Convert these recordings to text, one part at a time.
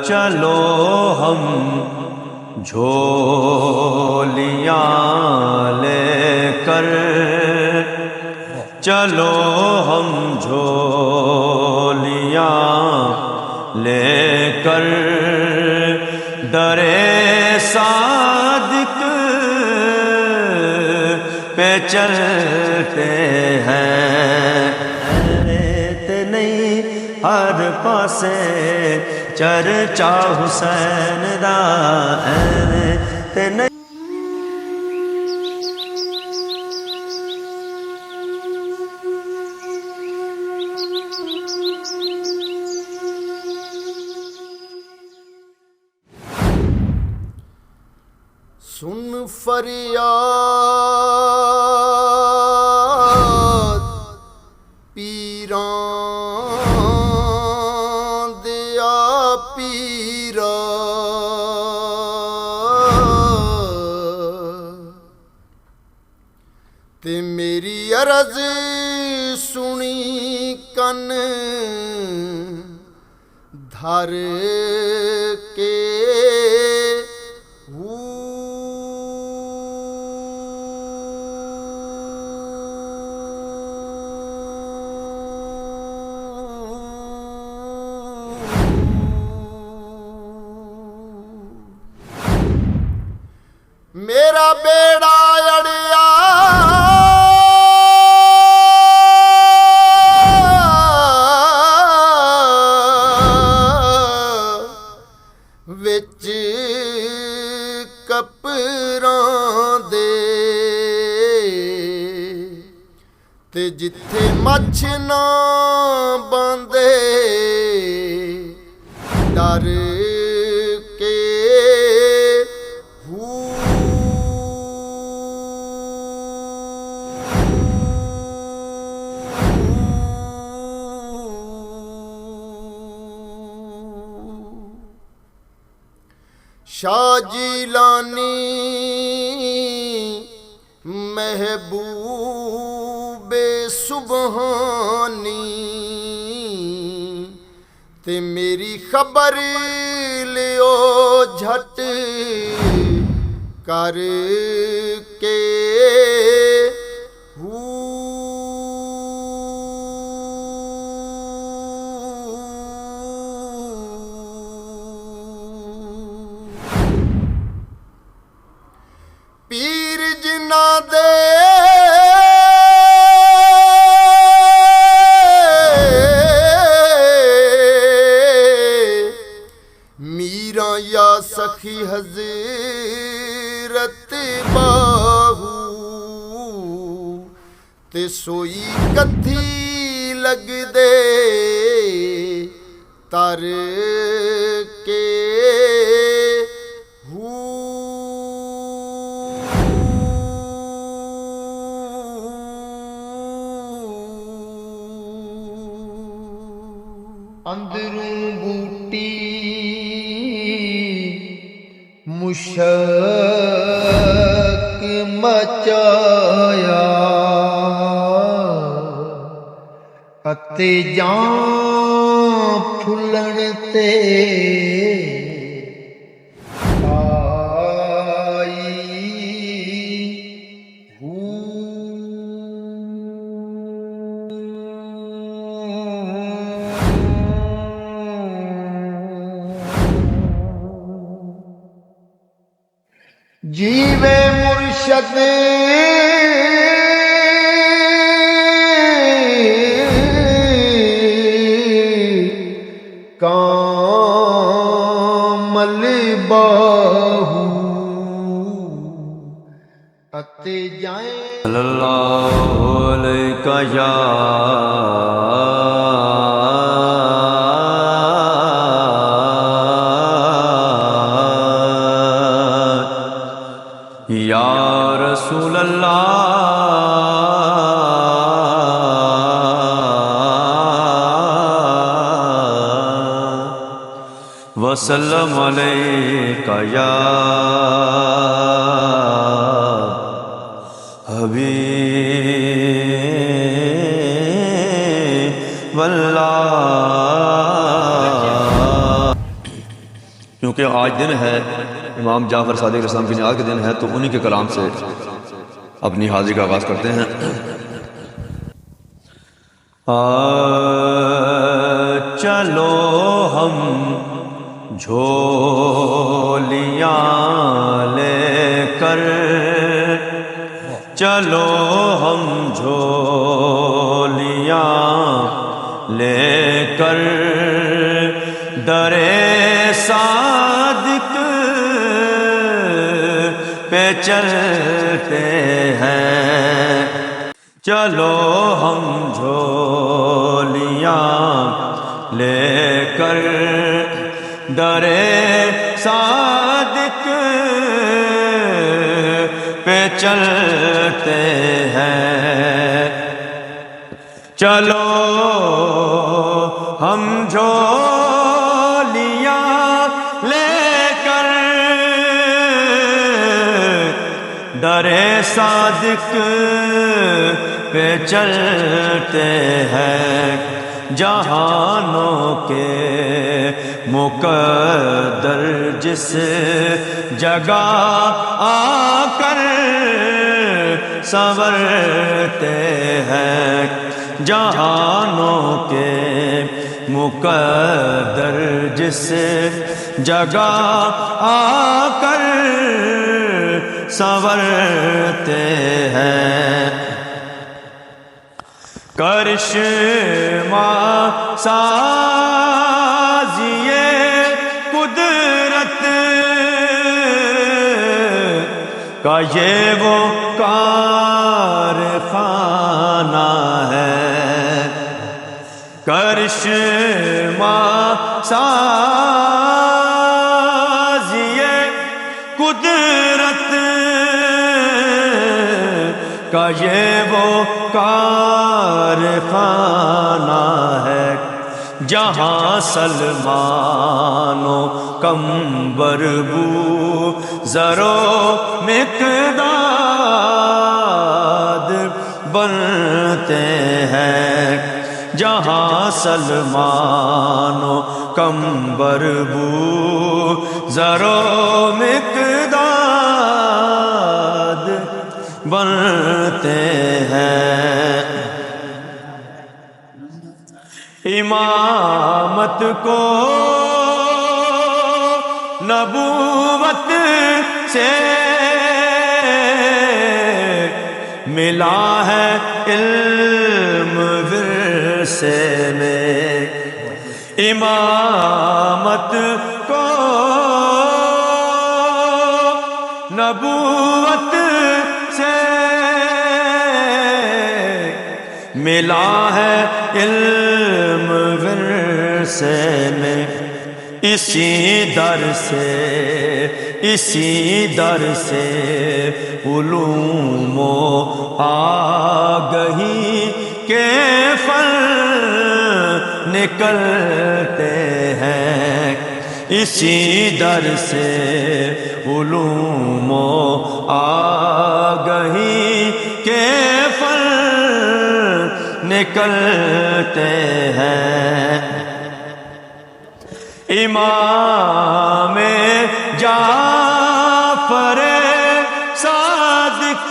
چلو ہم جھولیاں لے کر، چلو ہم جھولیاں لے کر درے صادق پہ چلتے ہیں۔ ریت نہیں ہر پاسے چرچا حسین دا، ریت نہیں سن فریاد پیراں دیا پیرا، تے میری عرض سنی کن دھر کے میرا بیڑا اڑیا وچ کپراں دے، تے جتھے مچھ نہ باندے ڈر کے شاہ جیلانی محبوب سبحانی، تے میری خبر لیو جھٹ کر کے پیر جنہ دے میراں یا سخی حضرت باہو، تے سوئی کتھی لگ دے تر کے اندروں بوٹی مشک مچایا، اتے جان پھلن تے جیوے مرشد کامل باہو، اتے جائیں صلی اللہ علیہ یا رسول اللہ وسلم علیک یا حبیب اللہ. کیونکہ آج دن ہے امام جعفر صادق علیہ السلام کی نیاد کا دن ہے، تو انہی کے کلام سے اپنی حاضری کا آغاز کرتے ہیں. چلو ہم جھولیاں لے کر، چلو ہم جھولیاں لے کر درے صادق پہ چلتے ہیں. چلو ہم جھولیاں لے کر درے صادق پہ چلتے ہیں. چلو ہم جھولیاں لے کر درے صادق پہ چلتے ہیں. جہانوں کے مقدر جس جگہ آ کر سنورتے ہیں، جہانوں کے مقدر جس جگہ آ کر سنورتے ہیں. کرشمہ سازیے قدرت کا یہ وہ کارخانہ ہے. کرشمہ سازیے قدرت کا یہ وہ کارخانہ ہے، جہاں سلمان و کمبر بو زرو مقداد بنتے ہیں. جہاں سلمان و کمبر بو زرو مقداد بنتے ہیں. امامت کو نبوت سے ملا ہے علم ورثے میں. امامت کو نبوت سے ملا ہے علم ورثے میں. اسی در سے علوم و آگہی کے پھل نکلتے ہیں. اسی در سے علوم و آگہی کے پھل نکلتے ہیں. امام جعفر صادق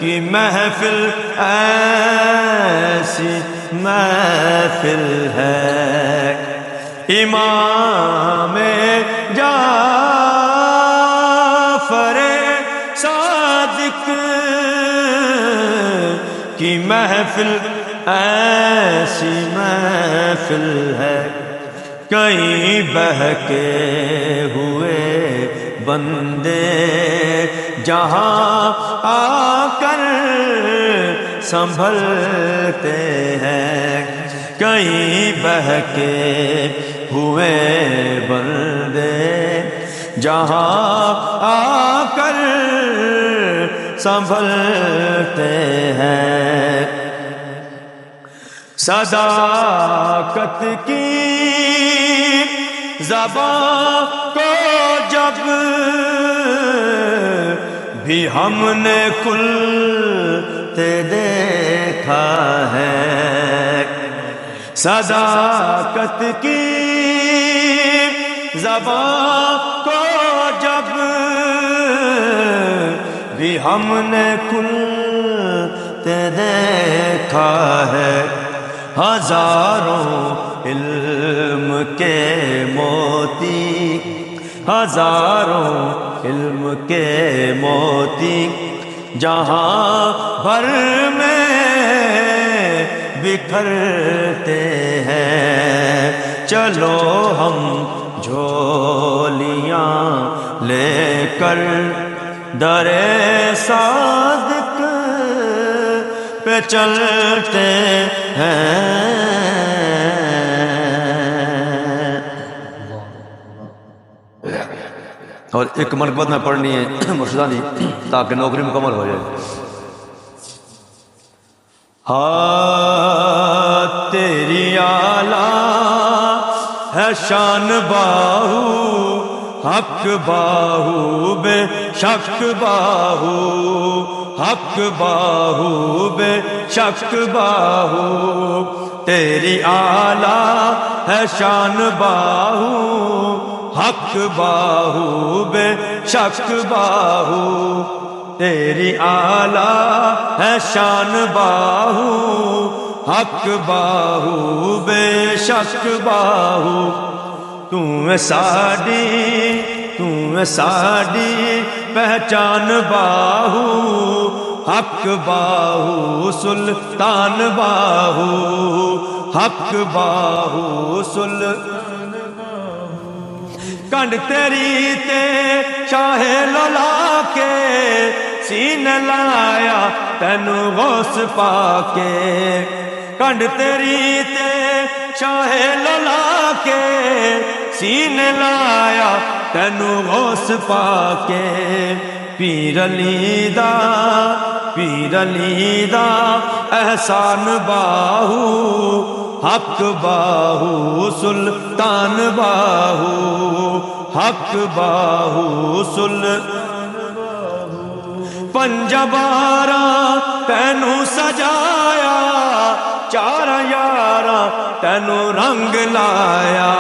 کی محفل ایسی محفل ہے. امام جعفر صادق کی محفل ایسی محفل ہے. کئی بہکے ہوئے بندے جہاں آ کر سنبھلتے ہیں. کئی بہکے ہوئے بندے جہاں آ کر سنبھلتے ہیں. صداقت کی زبان کو جب بھی ہم نے کھلتی دیکھا ہے، صداقت کی زبان کو جب بھی ہم نے کھلتے دیکھا ہے، ہزاروں علم کے موتی، ہزاروں علم کے موتی جہاں بھر میں بکھرتے ہیں، چلو ہم جھولیاں لے کر در صادق پہ چلتے ہیں۔ اور ایک منقبت میں پڑھنی ہے مرشدانی تاکہ نوکری مکمل ہو جائے۔ ہاں تیری اعلیٰ ہے شان باہو، حق باہو بے شک باہو، حق باہو بے شک باہو، تیری اعلیٰ ہے شان باہو، حق باہو بے شک باہو، تیری اعلیٰ ہے شان باہو، حق باہو بے شک باہو، تم ساڈی پہچان باہو، حق باہو سلطان باہو، حق باہو سلطان کنڈ تیری تے شاہ لولا کے سینے لایا تینو غوث پا کے، کنڈ تیری تے شاہ لولا کے سینے لایا تینو غوث پا کے، پیر علی دا احسان باہو، حق باہو سلطان باہو، حق باہو سلطان باہو، پنجبارا تینو سجایا، چار یارا تینو رنگ لایا،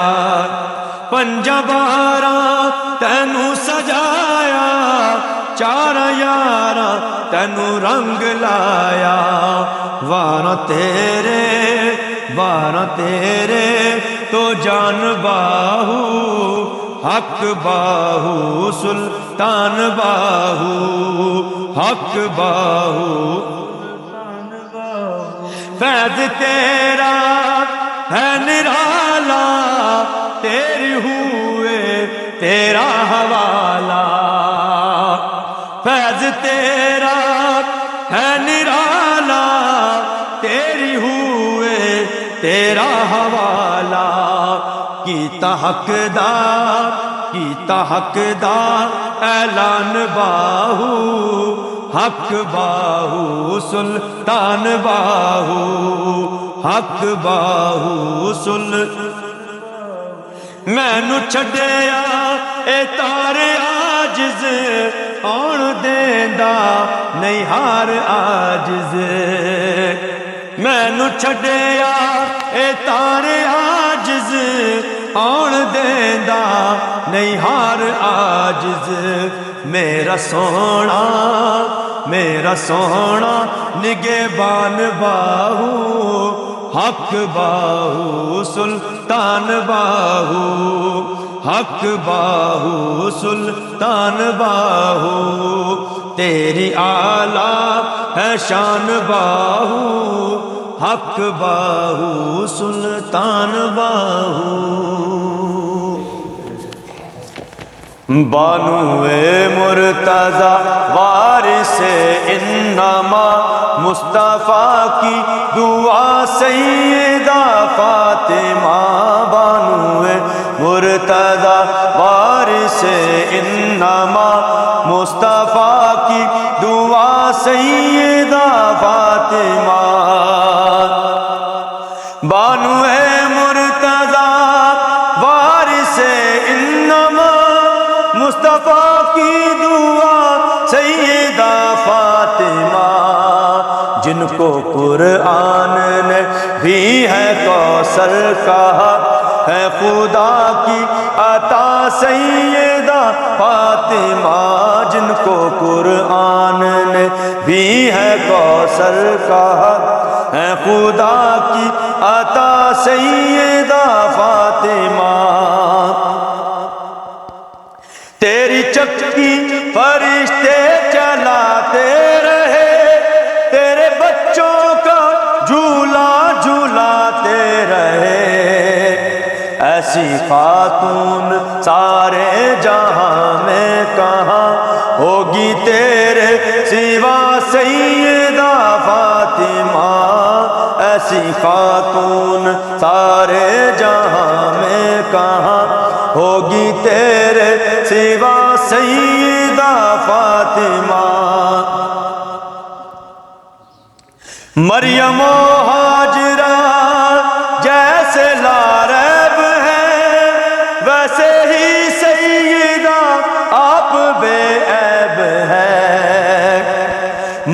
پنجبارا تینو سجایا، چار یارا تینو رنگ لایا، وارا تیرے تو جان باہو، حق باہو سلطان باہو، حق باہو فیض تیرا ہے نرالا، تیری ہوئے تیرا حوالہ، فیض تیرا ہے نرالا، تیری ہوئے تیرا حوالہ، کیتا حقدار اعلان باہو، حق باہو سلطان باہو، حق باہو مینو چھڈیا اے تارے عاجز، آن دیندا نہیں ہار عاجز، مینو چھڈیا اے تارے عاجز، آن دیندا نہیں ہار عاجز، میرا سونا نگہبان باہو، حق باہو سلطان باہو، حق باہو سلطان باہو، تیری اعلیٰ ہے شان باہو، حق باہو سلطان باہو، بانوے مرتضی وارث انما مصطفیٰ کی دعا سیدہ فاطمہ، بانوے مرتضی وارث انما مصطفیٰ کی دعا سیدہ فاطمہ، بانوے مرتضی وارث انما مصطفیٰ کی دعا سیدہ فاطمہ، کو قرآن نے بھی ہے کوثر کہا، ہے خدا کی عطا سیدہ فاطمہ جن کو قرآن نے بھی ہے کوثر کہا، ہے خدا کی عطا سیدہ فاطمہ۔ تیری چکی فرشتے چلاتے رہے، تیرے بچوں کا جھولا جھولاتے رہے، ایسی خاتون سارے جہاں میں کہاں ہوگی تیرے سوا سیدہ فاطمہ، ایسی خاتون سارے جہاں میں کہاں ہوگی تیرے سوا سیدہ فاطمہ۔ مریم و ہاجرہ جیسے لاریب ہے، ویسے ہی سیدہ آپ بے عیب ہے۔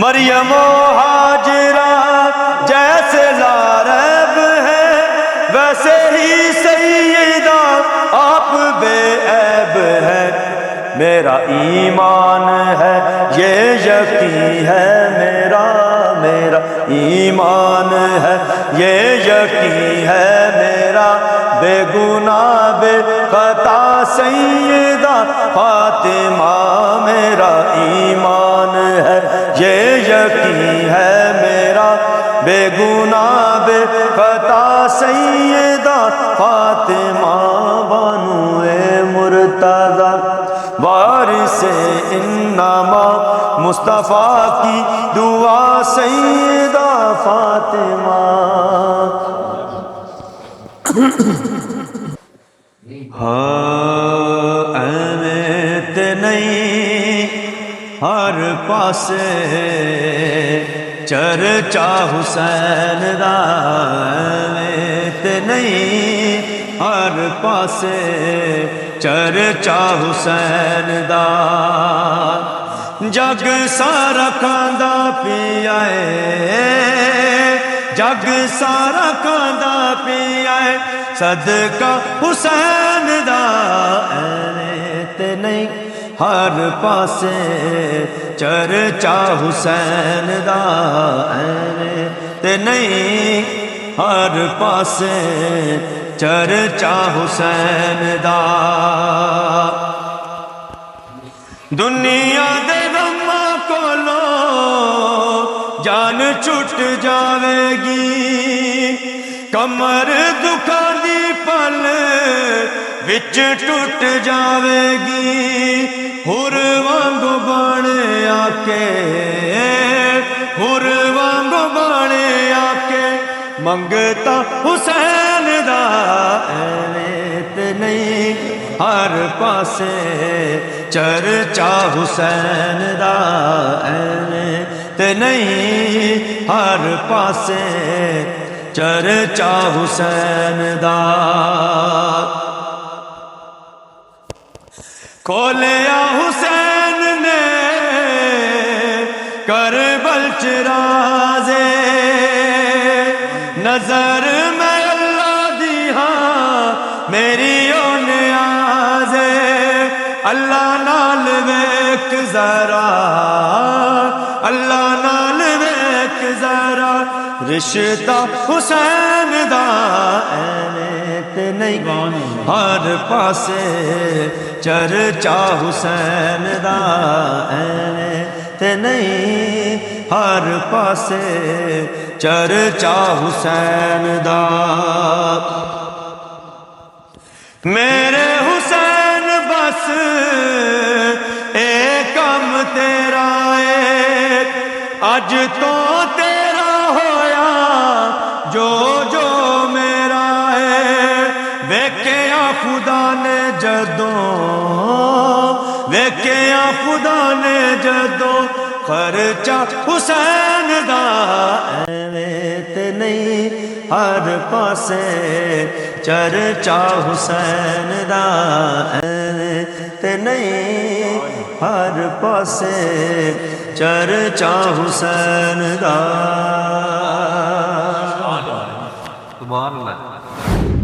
مریم و ہاجرہ جیسے لاریب ہے، ویسے ہی سیدہ آپ بے عیب ہے۔ میرا ایمان ہے یہ یقین ہے میرا ایمان ہے یہ یقین ہے میرا، بے گناہ بے خطا سیدہ فاطمہ، میرا ایمان ہے یہ یقین ہے میرا، بے گناہ بے خطا سیدہ فاطمہ، بانو مرتضی وارث انما مصطفیٰ کی دعا سیدہ فاطمہ۔ اہمیت نہیں ہر پاسے چرچا حسین دا، اہمیت نہیں ہر پاسے چرچا حسین دا، جگ سارا کھاندا پیا ہے، جگ سارا کھاندا پیا ہے صدقہ حسین دا، اہمیت نہیں ہر پاسے چرچا حسین دا، اہمیت نہیں ہر پاسے چرچا حسین دا۔ دنیا دے غماں کولو جان چھٹ جاوے گی، کمر دکھا دی پل وچ ٹوٹ جاوے گی، ہور وانگو بانے آکے، ہور وانگو بانے آکے منگتا حسین دا، اہمیت نہیں ہر پاسے چرچا حسین دا، اہمیت نہیں ہر پاسے چرچا حسین دا۔ کھولیا حسین نے کربل چرازے، نظر میں اللہ دی ہاں میری او نیازے، اللہ نال ویک ذرا، اللہ نال ویک ذرا رشتہ حسین دا، اہمیت نہیں ہر پاسے چرچا حسین دا، اہمیت نہیں ہر پاسے چرچا حسین دا۔ میرے حسین بس ایک کم تیرا ہے، اج تو تیرا ہویا جو جو میرا ہے، ویکھیا خدا نے جدوں، ویکھیا خدا نے جدوں خرچہ حسین دا، اہمیت نہیں ہر پاسے چرچا حسین دا، اہمیت نہیں ہر پاسے چرچا حسین دا سبحان اللہ